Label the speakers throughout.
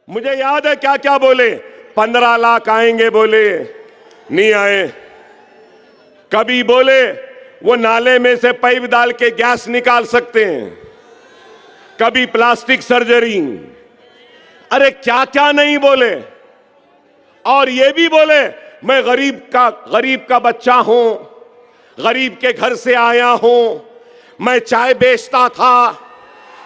Speaker 1: मुझे याद है क्या क्या बोले, 15 लाख आएंगे बोले, नहीं आए। कभी बोले वो नाले में से पाइप डाल के गैस निकाल सकते हैं, कभी प्लास्टिक सर्जरी, अरे क्या क्या नहीं बोले। और ये भी बोले मैं गरीब का बच्चा हूं, गरीब के घर से आया हूं, मैं चाय बेचता था,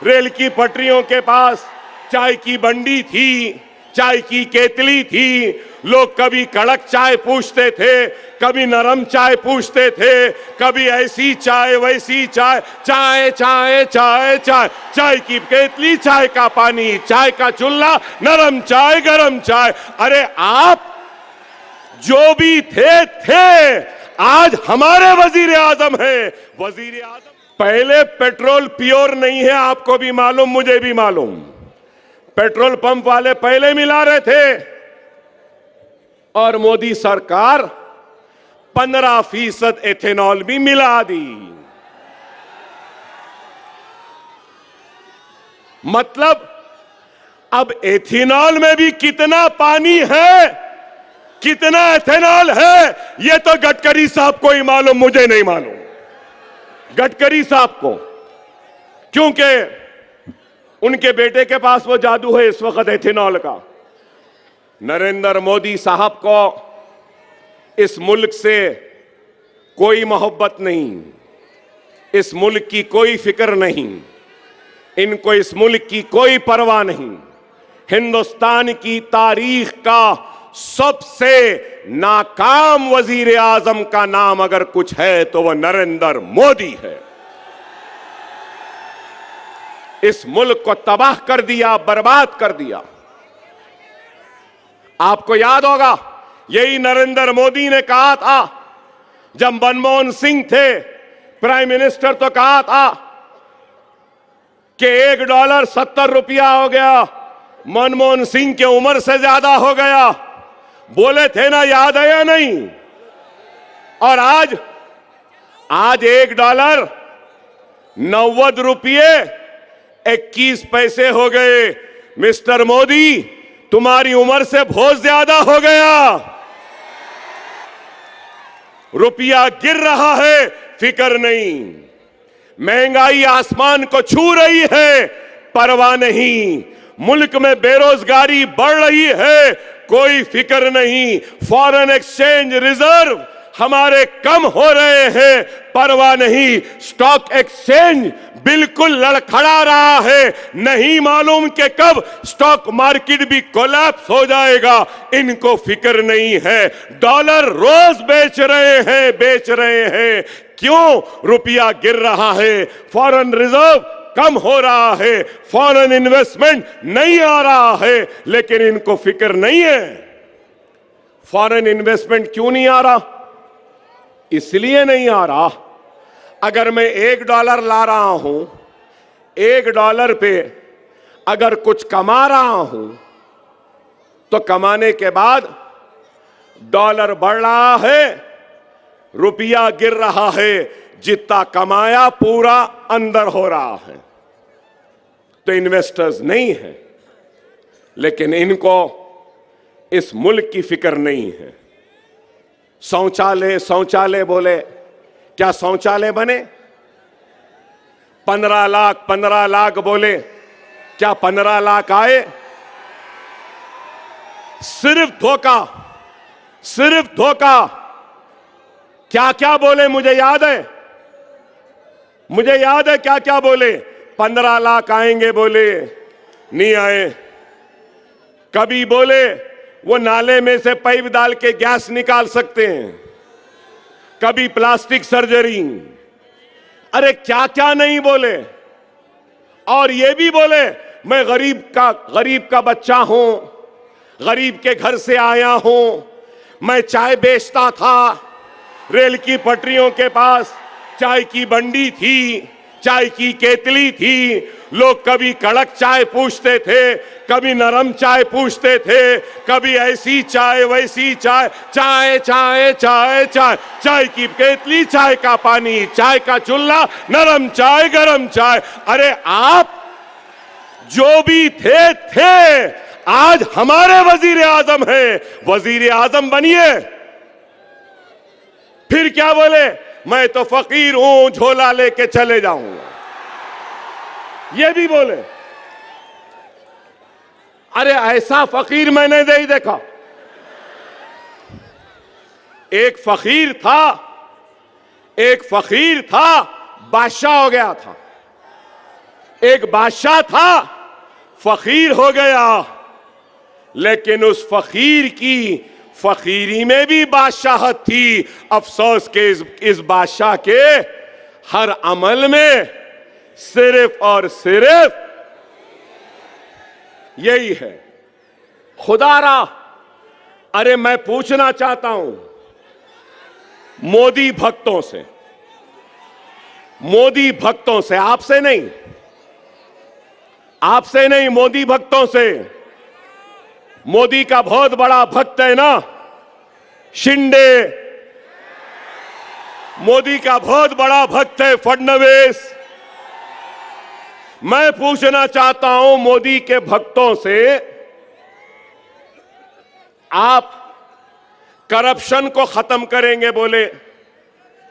Speaker 1: रेल की पटरियों के पास चाय की बंडी थी, चाय की केतली थी, लोग कभी कड़क चाय पूछते थे, कभी नरम चाय पूछते थे, कभी ऐसी चाय वैसी चाय, चाय चाय चाय चाय, चाय की केतली, चाय का पानी, चाय का चूल्हा, नरम चाय गरम चाय। अरे आप जो भी थे आज हमारे वजीर आजम है। वजीर आजम पहले पेट्रोल प्योर नहीं है, आपको भी मालूम मुझे भी मालूम। पेट्रोल पंप वाले पहले मिला रहे थे और मोदी सरकार 15% एथेनॉल भी मिला दी। मतलब अब एथेनॉल में भी कितना पानी है, कितना एथेनॉल है, यह तो गडकरी साहब को ही मालूम, मुझे नहीं मालूम। गडकरी साहब को, क्योंकि उनके बेटे के पास वो जादू है इस वक्त एथेनॉल का। नरेंद्र मोदी साहब को इस मुल्क से कोई मोहब्बत नहीं, इस मुल्क की कोई फिक्र नहीं, इनको इस मुल्क की कोई परवाह नहीं। हिंदुस्तान की तारीख का सबसे नाकाम वजीर आजम का नाम अगर कुछ है तो वह नरेंद्र मोदी है। इस मुल्क को तबाह कर दिया, बर्बाद कर दिया। आपको याद होगा यही नरेंद्र मोदी ने कहा था जब मनमोहन सिंह थे प्राइम मिनिस्टर, तो कहा था कि $1 70 रुपया हो गया, मनमोहन सिंह की उम्र से ज्यादा हो गया। बोले थे ना, याद है या नहीं? और आज $1 90 रुपये 21 पैसे हो गए। मिस्टर मोदी, तुम्हारी उम्र से बहुत ज्यादा हो गया। रुपया गिर रहा है, फिक्र नहीं। महंगाई आसमान को छू रही है, परवाह नहीं। मुल्क में बेरोजगारी बढ़ रही है, कोई फिक्र नहीं। फॉरेन एक्सचेंज रिजर्व हमारे कम हो रहे हैं, परवाह नहीं। स्टॉक एक्सचेंज बिल्कुल लड़खड़ा रहा है, नहीं मालूम कि कब स्टॉक मार्केट भी कोलैप्स हो जाएगा, इनको फिक्र नहीं है। डॉलर रोज बेच रहे हैं। क्यों? रुपया गिर रहा है, फॉरेन रिजर्व कम हो रहा है, फॉरेन इन्वेस्टमेंट नहीं आ रहा है, लेकिन इनको फिक्र नहीं है। फॉरेन इन्वेस्टमेंट क्यों नहीं आ रहा? इसलिए नहीं आ रहा, अगर मैं $1 ला रहा हूं, $1 पे अगर कुछ कमा रहा हूं, तो कमाने के बाद डॉलर बढ़ रहा है, रुपया गिर रहा है, जितना कमाया पूरा अंदर हो रहा है। तो इन्वेस्टर्स नहीं है, लेकिन इनको इस मुल्क की फिक्र नहीं है। शौचालय बोले, क्या शौचालय बने? 15 लाख बोले, क्या 15 लाख आए? सिर्फ धोखा। क्या क्या बोले मुझे याद है क्या क्या बोले, 15 लाख आएंगे बोले, नहीं आए। कभी बोले वो नाले में से पाइप डाल के गैस निकाल सकते हैं, कभी प्लास्टिक सर्जरी, अरे क्या क्या नहीं बोले। और ये भी बोले मैं गरीब का बच्चा हूं, गरीब के घर से आया हूं, मैं चाय बेचता था, रेल की पटरियों के पास चाय की बंडी थी, चाय की केतली थी, लोग कभी कड़क चाय पूछते थे, कभी नरम चाय पूछते थे, कभी ऐसी चाय वैसी चाय, चाय चाय चाय चाय, चाय की केतली, चाय का पानी, चाय का चूल्हा, नरम चाय गरम चाय। अरे आप जो भी थे आज हमारे वजीर आजम है, वजीर आजम बनिए। फिर क्या बोले, मैं तो फकीर हूं, झोला लेके चले जाऊंगा, ये भी बोले। अरे ऐसा फकीर मैंने नहीं देखा। एक फकीर था, बादशाह हो गया था। एक बादशाह था, फकीर हो गया। लेकिन उस फकीर की फकीरी में भी बादशाहत थी। अफसोस के इस बादशाह के हर अमल में सिर्फ और सिर्फ यही है, खुदारा। अरे मैं पूछना चाहता हूं मोदी भक्तों से, आपसे नहीं, मोदी भक्तों से। मोदी का बहुत बड़ा भक्त है ना शिंदे, मोदी का बहुत बड़ा भक्त है फडणवीस। मैं पूछना चाहता हूं मोदी के भक्तों से, आप करप्शन को खत्म करेंगे बोले।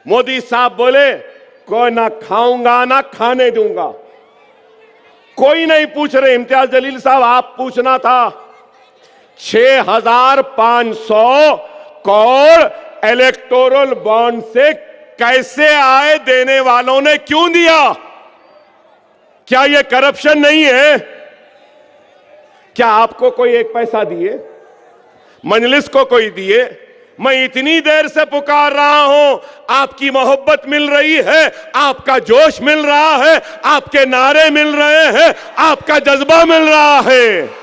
Speaker 1: मोदी साहब बोले कोई ना खाऊंगा ना खाने दूंगा। कोई नहीं पूछ रहे। इम्तियाज जलील साहब, आप पूछना था 6500 करोड़ इलेक्टोरल बॉन्ड से कैसे आए, देने वालों ने क्यों दिया? क्या यह करप्शन नहीं है? क्या आपको कोई एक पैसा दिए? मजलिस को कोई दिए? मैं इतनी देर से पुकार रहा हूं, आपकी मोहब्बत मिल रही है, आपका जोश मिल रहा है, आपके नारे मिल रहे हैं, आपका जज्बा मिल रहा है,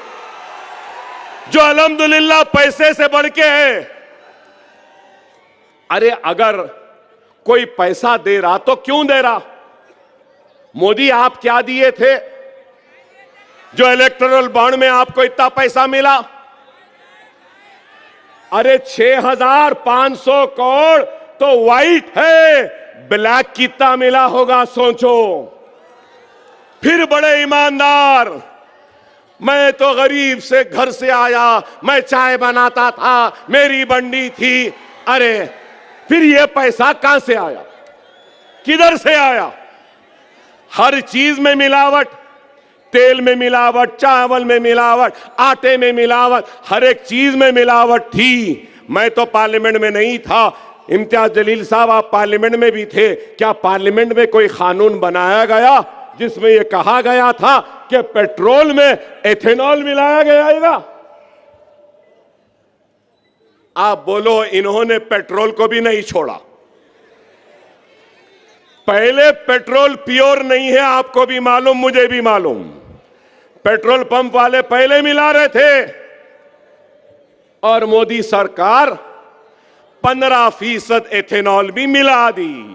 Speaker 1: जो अल्हम्दुलिल्लाह पैसे से बढ़ के है। अरे अगर कोई पैसा दे रहा तो क्यों दे रहा? मोदी, आप क्या दिए थे जो इलेक्टोरल बॉन्ड में आपको इतना पैसा मिला? अरे 6500 करोड़ तो व्हाइट है, ब्लैक कितना मिला होगा सोचो। फिर बड़े ईमानदार, मैं तो गरीब से घर से आया, मैं चाय बनाता था, मेरी बंडी थी। अरे फिर ये पैसा कहां से आया, किधर से आया? हर चीज में मिलावट, तेल में मिलावट, चावल में मिलावट, आटे में मिलावट, हर एक चीज में मिलावट थी। मैं तो पार्लियामेंट में नहीं था। इम्तियाज जलील साहब, आप पार्लियामेंट में भी थे। क्या पार्लियामेंट में कोई कानून बनाया गया जिसमें यह कहा गया था कि पेट्रोल में एथेनॉल मिलाया गया? आप बोलो, इन्होंने पेट्रोल को भी नहीं छोड़ा। पहले पेट्रोल प्योर नहीं है, आपको भी मालूम, मुझे भी मालूम। पेट्रोल पंप वाले पहले मिला रहे थे, और मोदी सरकार 15% एथेनॉल भी मिला दी।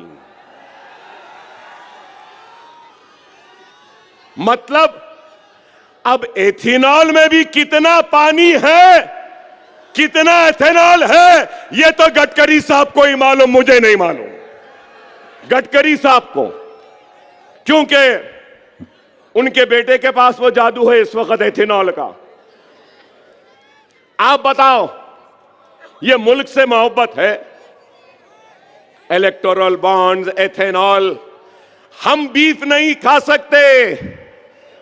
Speaker 1: मतलब अब एथेनॉल में भी कितना पानी है, कितना एथेनॉल है, यह तो गडकरी साहब को ही मालूम, मुझे नहीं मालूम। गडकरी साहब को, क्योंकि उनके बेटे के पास वो जादू है इस वक्त एथेनॉल का। आप बताओ, ये मुल्क से मोहब्बत है? Electoral bonds, ethanol. हम बीफ नहीं खा सकते।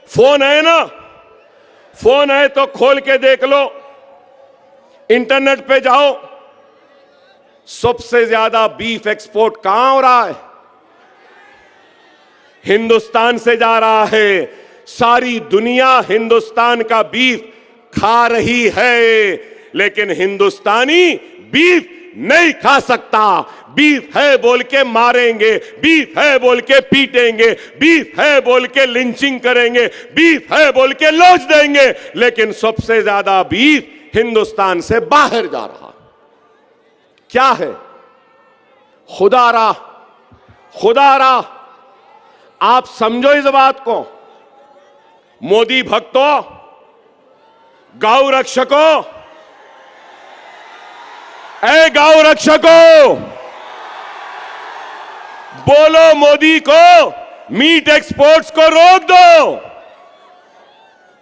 Speaker 1: फोन है ना, फोन है तो खोल के देख लो, इंटरनेट पे जाओ, सबसे ज्यादा बीफ एक्सपोर्ट कहां हो रहा है? हिंदुस्तान से जा रहा है। सारी दुनिया हिंदुस्तान का बीफ खा रही है, लेकिन हिंदुस्तानी बीफ नहीं खा सकता। बीफ है बोल के मारेंगे, बीफ है बोल के पीटेंगे, बीफ है बोल के लिंचिंग करेंगे, बीफ है बोल के लॉन्च देंगे, लेकिन सबसे ज्यादा बीफ हिंदुस्तान से बाहर जा रहा। क्या है? खुदारा, खुदारा, आप समझो इस बात को। मोदी भक्तों, गौ रक्षकों, ऐ गौ रक्षकों, बोलो मोदी को मीट एक्सपोर्ट्स को रोक दो।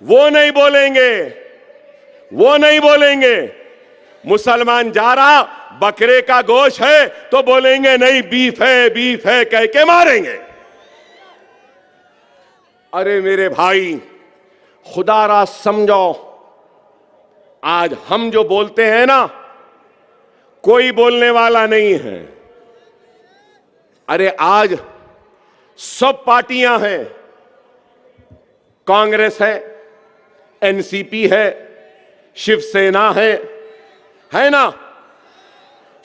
Speaker 1: वो नहीं बोलेंगे, वो नहीं बोलेंगे। मुसलमान जा रहा, बकरे का गोश्त है तो बोलेंगे नहीं बीफ है कह के मारेंगे। अरे मेरे भाई, खुदारा समझो, आज हम जो बोलते हैं ना, कोई बोलने वाला नहीं है। अरे आज सब पार्टियां हैं, कांग्रेस है, एनसीपी है, शिवसेना है ना।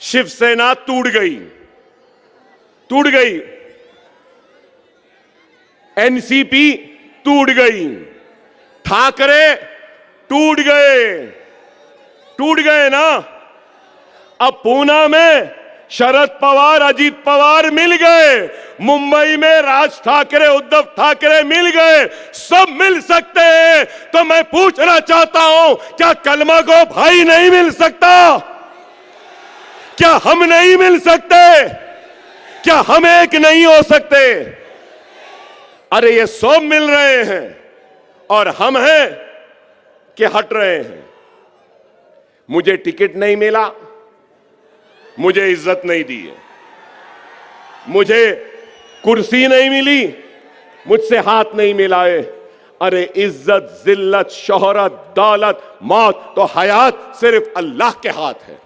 Speaker 1: शिवसेना टूट गई, एनसीपी टूट गई, ठाकरे टूट गए ना। अब पूना में शरद पवार, अजीत पवार मिल गए, मुंबई में राज ठाकरे, उद्धव ठाकरे मिल गए, सब मिल सकते हैं। तो मैं पूछना चाहता हूं, क्या कलमा को भाई नहीं मिल सकता? क्या हम नहीं मिल सकते? क्या हम एक नहीं हो सकते? अरे ये सब मिल रहे हैं और हम हैं कि हट रहे हैं। मुझे टिकट नहीं मिला, मुझे इज्जत नहीं दी है, मुझे कुर्सी नहीं मिली, मुझसे हाथ नहीं मिलाए। अरे इज्जत, जिल्लत, शोहरत, दौलत, मौत तो हयात सिर्फ अल्लाह के हाथ है।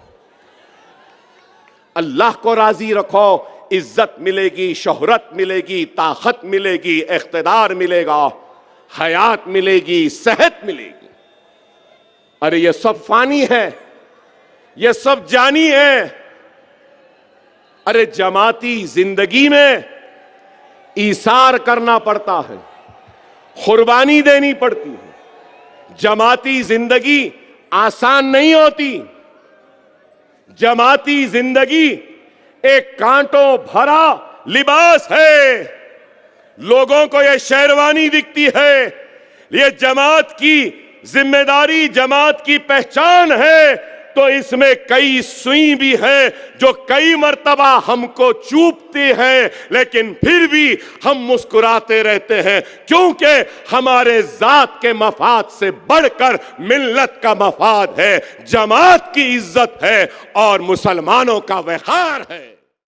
Speaker 1: अल्लाह को राजी रखो, इज्जत मिलेगी, शोहरत मिलेगी, ताकत मिलेगी, इख्तिदार मिलेगा, हयात मिलेगी, सेहत मिलेगी। अरे ये सब फानी है, ये सब जानी है। अरे जमाती जिंदगी में ईसार करना पड़ता है, कुर्बानी देनी पड़ती है। जमाती जिंदगी आसान नहीं होती। जमाती जिंदगी एक कांटों भरा लिबास है। लोगों को यह शेरवानी दिखती है, ये जमात की जिम्मेदारी, जमात की पहचान है। तो इसमें कई सुई भी है जो कई मर्तबा हमको चूपती है, लेकिन फिर भी हम मुस्कुराते रहते हैं, क्योंकि हमारे जात के मफाद से बढ़कर मिल्लत का मफाद है, जमात की इज्जत है और मुसलमानों का वक़ार है।